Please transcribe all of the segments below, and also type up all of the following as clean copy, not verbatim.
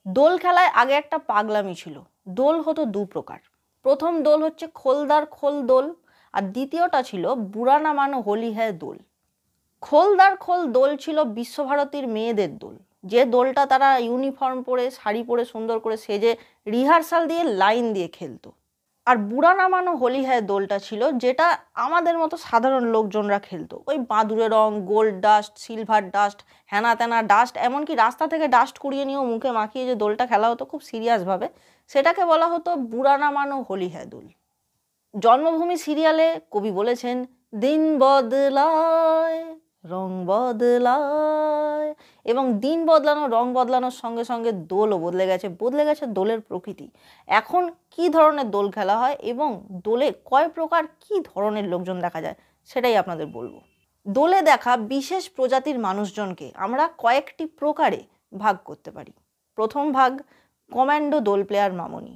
দোল খেলায় আগে একটা পাগলামি ছিল। দোল হতো দু প্রকার। প্রথম দোল হচ্ছে খোলদার খোল দোল, আর দ্বিতীয়টা ছিল বুড়া না মানো হোলি হ্যায় দোল। খোলদার খোল দোল ছিল বিশ্বভারতীর মেয়েদের দোল, যে দোলটা তারা ইউনিফর্ম পরে শাড়ি পরে সুন্দর করে সেজে রিহার্সাল দিয়ে লাইন দিয়ে খেলতো। আর বুড়া না মানো হোলি হ্যায় দোলটা ছিল যেটা আমাদের মতো সাধারণ লোকজনরা খেলতো। ওই বাঁদুরে রং, গোল্ড ডাস্ট, সিলভার ডাস্ট, হ্যানা ত্যানা ডাস্ট, এমনকি রাস্তা থেকে ডাস্ট কুড়িয়ে নিয়েও মুখে মাখিয়ে যে দোলটা খেলা হতো খুব সিরিয়াসভাবে, সেটাকে বলা হতো বুড়া না মানো হোলি হ্যায় দোল। জন্মভূমি সিরিয়ালে কবি বলেছেন, দিন বদলায় রং বদলায়, এবং দিন বদলানো রং বদলানোর সঙ্গে সঙ্গে দোলও বদলে গেছে দোলের প্রকৃতি। এখন কি ধরনের দোল খেলা হয় এবং দোলে কয় প্রকার কি ধরনের লোকজন দেখা যায় সেটাই আপনাদের বলবো। দোলে দেখা বিশেষ প্রজাতির মানুষজনকে আমরা কয়েকটি প্রকারে ভাগ করতে পারি। প্রথম ভাগ, কমান্ডো দোল প্লেয়ার মামনি।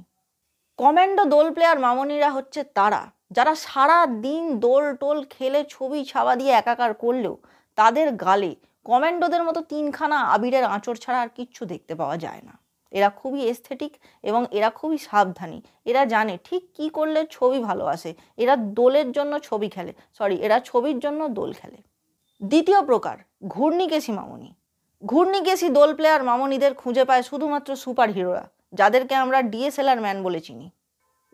কমান্ডো দোল প্লেয়ার মামনিরা হচ্ছে তারা যারা সারা দিন দোল টোল খেলে ছবি ছাওয়া দিয়ে একাকার করলেও তাদের গালে কমান্ডোদের মতো তিনখানা আবিরের আঁচড় ছাড়া আর কিচ্ছু দেখতে পাওয়া যায় না। এরা খুবই এস্থেটিক এবং এরা খুবই সাবধানী। এরা জানে ঠিক কি করলে ছবি ভালো আসে। এরা দোলের জন্য ছবি খেলে, এরা ছবির জন্য দোল খেলে। দ্বিতীয় প্রকার, ঘূর্ণিকেশী মামনি। ঘূর্ণিকেশী দোল প্লেয়ার মামনিদের খুঁজে পায় শুধুমাত্র সুপার হিরোরা, যাদেরকে আমরা ডিএসএলআর ম্যান বলে চিনি।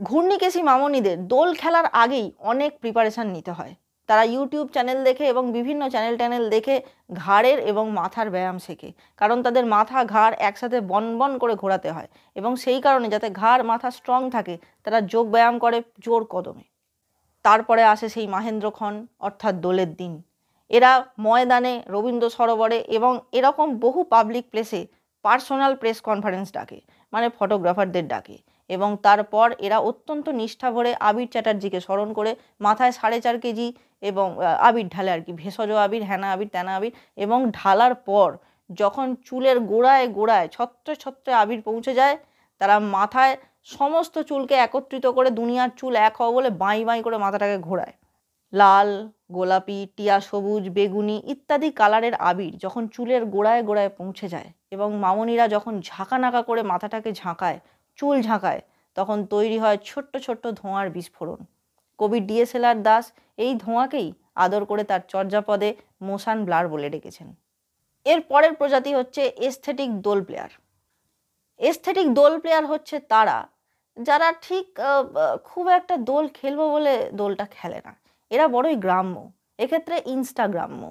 ঘূর্ণিকেশী মামনিদের দোল খেলার আগেই অনেক প্রিপারেশান নিতে হয়। তারা ইউটিউব চ্যানেল দেখে এবং বিভিন্ন চ্যানেল দেখে ঘাড়ের এবং মাথার ব্যায়াম শেখে, কারণ তাদের মাথা ঘাড় একসাথে বন করে ঘোরাতে হয়, এবং সেই কারণে যাতে ঘাড় মাথা স্ট্রং থাকে তারা যোগ ব্যায়াম করে জোর কদমে। তারপরে আসে সেই মাহেন্দ্রক্ষণ অর্থাৎ দোলের দিন। এরা ময়দানে, রবীন্দ্র সরোবরে এবং এরকম বহু পাবলিক প্লেসে পার্সোনাল প্রেস কনফারেন্স ডাকে, মানে ফটোগ্রাফারদের ডাকে, এবং তারপর এরা অত্যন্ত নিষ্ঠা ভরে আবির চ্যাটার্জিকে স্মরণ করে মাথায় 4.5 কেজি এবং আবির ঢালে, আর কি, ভেষজ আবির, হ্যানা আবির, ত্যানা আবির, এবং ঢালার পর যখন চুলের গোড়ায় গোড়ায় ছত্রে ছত্রে আবির পৌঁছে যায়, তারা মাথায় সমস্ত চুলকে একত্রিত করে দুনিয়ার চুল এক হওয়া বলে বাঁই বাঁই করে মাথাটাকে ঘোরায়। লাল, গোলাপি, টিয়া সবুজ, বেগুনি ইত্যাদি কালারের আবির যখন চুলের গোড়ায় গোড়ায় পৌঁছে যায় এবং মামনিরা যখন ঝাঁকানাকা করে মাথাটাকে ঝাঁকায়, চুল ঝাঁকায়, তখন তৈরি হয় ছোট্ট ছোট্ট ধোঁয়ার বিস্ফোরণ। কবি ডিএসএলআর দাস এই ধোঁয়াকেই আদর করে তার চর্যাপদে মোশন ব্লার বলে ডেকেছেন। এর পরের প্রজাতি হচ্ছে এস্থেটিক দোল প্লেয়ার। এস্থেটিক দোল প্লেয়ার হচ্ছে তারা যারা ঠিক খুব একটা দোল খেলবো বলে দোলটা খেলে না। এরা বড়ই গ্রাম্য, এক্ষেত্রে ইনস্টাগ্রাম্য,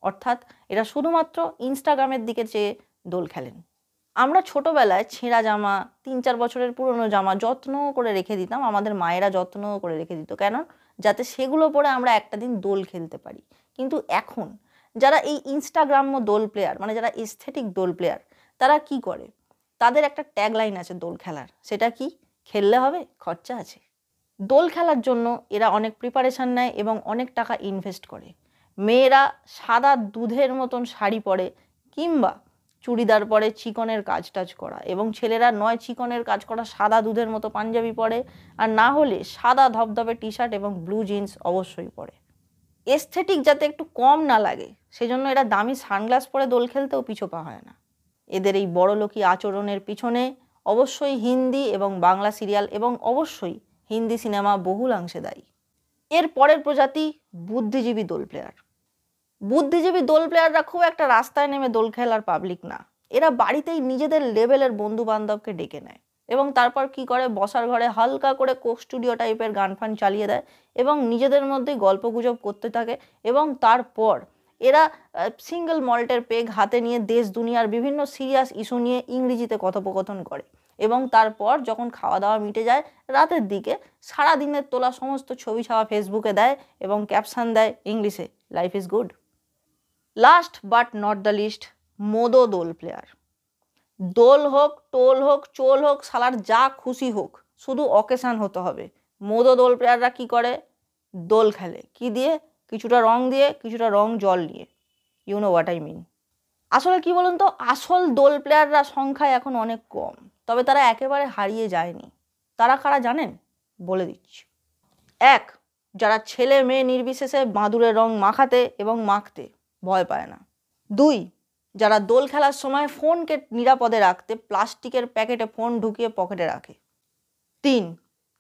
অর্থাৎ এরা শুধুমাত্র ইনস্টাগ্রামের দিকে চেয়ে দোল খেলেন। আমরা ছোটোবেলায় ছেঁড়া জামা, 3-4 বছরের পুরনো জামা যত্ন করে রেখে দিতাম, আমাদের মায়েরা যত্ন করে রেখে দিত, কেন? যাতে সেগুলো পরে আমরা একটা দিন দোল খেলতে পারি। কিন্তু এখন যারা এই ইনস্টাগ্রাম্য দোল প্লেয়ার, মানে যারা এস্থেটিক দোল প্লেয়ার, তারা কি করে? তাদের একটা ট্যাগলাইন আছে দোল খেলার, সেটা কি? খেললে হবে, খরচা আছে। দোল খেলার জন্য এরা অনেক প্রিপারেশান নেয় এবং অনেক টাকা ইনভেস্ট করে। মেয়েরা সাদা দুধের মতন শাড়ি পরে কিংবা চুড়িদার পরে চিকনের কাজ করা, এবং ছেলেরা নয় চিকনের কাজ করা সাদা দুধের মতো পাঞ্জাবি পরে, আর না হলে সাদা ধবধবে টি শার্ট এবং ব্লু জিন্স অবশ্যই পরে। এস্থেটিক যাতে একটু কম না লাগে সেজন্য এরা দামি সানগ্লাস পরে দোল খেলতেও পিছপা হয় না। এদের এই বড়লোকি আচরণের পিছনে অবশ্যই হিন্দি এবং বাংলা সিরিয়াল এবং অবশ্যই হিন্দি সিনেমা বহুলাংশে দায়ী। এর পরের প্রজাতি বুদ্ধিজীবী দোল প্লেয়ার। বুদ্ধিজীবী দোল প্লেয়াররা খুব একটা রাস্তায় নেমে দোল খেলার পাবলিক না। এরা বাড়িতেই নিজেদের লেভেলের বন্ধু বান্ধবকে ডেকে নেয় এবং তারপর কি করে, বসার ঘরে হালকা করে কোক স্টুডিও টাইপের গান ফান চালিয়ে দেয় এবং নিজেদের মধ্যেই গল্পগুজব করতে থাকে, এবং তারপর এরা সিঙ্গেল মল্টের পেগ হাতে নিয়ে দেশ দুনিয়ার বিভিন্ন সিরিয়াস ইস্যু নিয়ে ইংরেজিতে কথোপকথন করে, এবং তারপর যখন খাওয়া দাওয়া মিটে যায় রাতের দিকে সারাদিনের তোলা সমস্ত ছবি ছাওয়া ফেসবুকে দেয় এবং ক্যাপশন দেয় ইংলিশে, life is good. Last but not the least, মোদো দোল প্লেয়ার। দোল হোক, টোল হোক, চোল হোক, সালার যা খুশি হোক, শুধু অকেশান হতে হবে। মোদো দোল প্লেয়াররা কি করে? দোল খেলে কি দিয়ে? কিছুটা রং দিয়ে, কিছুটা রং জল নিয়ে। You know what I mean. আসলে কি বলুন তো, আসল দোল প্লেয়াররা সংখ্যায় এখন অনেক কম, তবে তারা একেবারে হারিয়ে যায়নি। তারা কারা জানেন? বলে দিচ্ছি। 1, যারা ছেলে মেয়ে নির্বিশেষে বাঁদুরের রং মাখাতে এবং মাখতে ভয় পায় না। 2, যারা দোল খেলার সময় ফোনকে নিরাপদে রাখতে প্লাস্টিকের প্যাকেটে ফোন ঢুকিয়ে পকেটে রাখে। 3,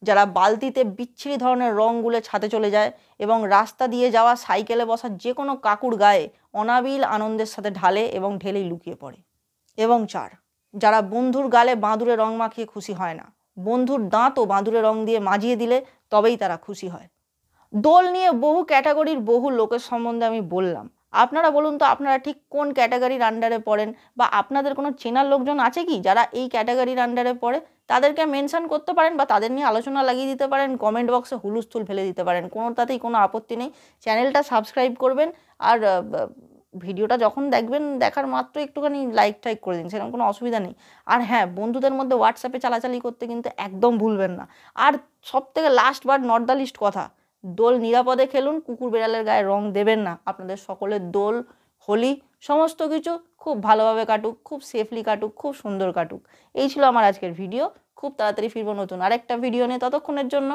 যারা বালতিতে বিচ্ছিরি ধরনের রং গুলে ছাদে চলে যায় এবং রাস্তা দিয়ে যাওয়া সাইকেলে বসা যে কোনো কাকুর গায়ে অনাবিল আনন্দের সাথে ঢালে এবং ঢেলেই লুকিয়ে পড়ে। এবং 4, যারা বন্ধুর গালে বাঁদুরে রং মাখিয়ে খুশি হয় না, বন্ধুর দাঁতও বাঁদুরে রং দিয়ে মাজিয়ে দিলে তবেই তারা খুশি হয়। দোল নিয়ে বহু ক্যাটাগরির বহু লোকের সম্বন্ধে আমি বললাম। আপনারা বলুন তো আপনারা ঠিক কোন ক্যাটাগরির আন্ডারে পড়েন, বা আপনাদের কোনো চেনার লোকজন আছে কি যারা এই ক্যাটাগরির আন্ডারে পড়ে? তাদেরকে মেনশন করতে পারেন বা তাদের নিয়ে আলোচনা লাগিয়ে দিতে পারেন, কমেন্ট বক্সে হুলস্থুল ফেলে দিতে পারেন, কোনোটাতেই কোনো আপত্তি নেই। চ্যানেলটা সাবস্ক্রাইব করবেন আর ভিডিওটা যখন দেখবেন দেখার মাত্র একটুখানি লাইক টাইক করে দিন, সেরকম কোনো অসুবিধা নেই। আর হ্যাঁ, বন্ধুদের মধ্যে হোয়াটসঅ্যাপে চালাচালি করতে কিন্তু একদম ভুলবেন না। আর সবথেকে last but not the least কথা, দোল নিরাপদে খেলুন, কুকুর বেড়ালের গায়ে রং দেবেন না। আপনাদের সকলের দোল, হোলি সমস্ত কিছু খুব ভালোভাবে কাটুক, খুব সেফলি কাটুক, খুব সুন্দর কাটুক। এই ছিল আমার আজকের ভিডিও। খুব তাড়াতাড়ি ফিরবো নতুন আরেকটা ভিডিও নিয়ে, ততক্ষণের জন্য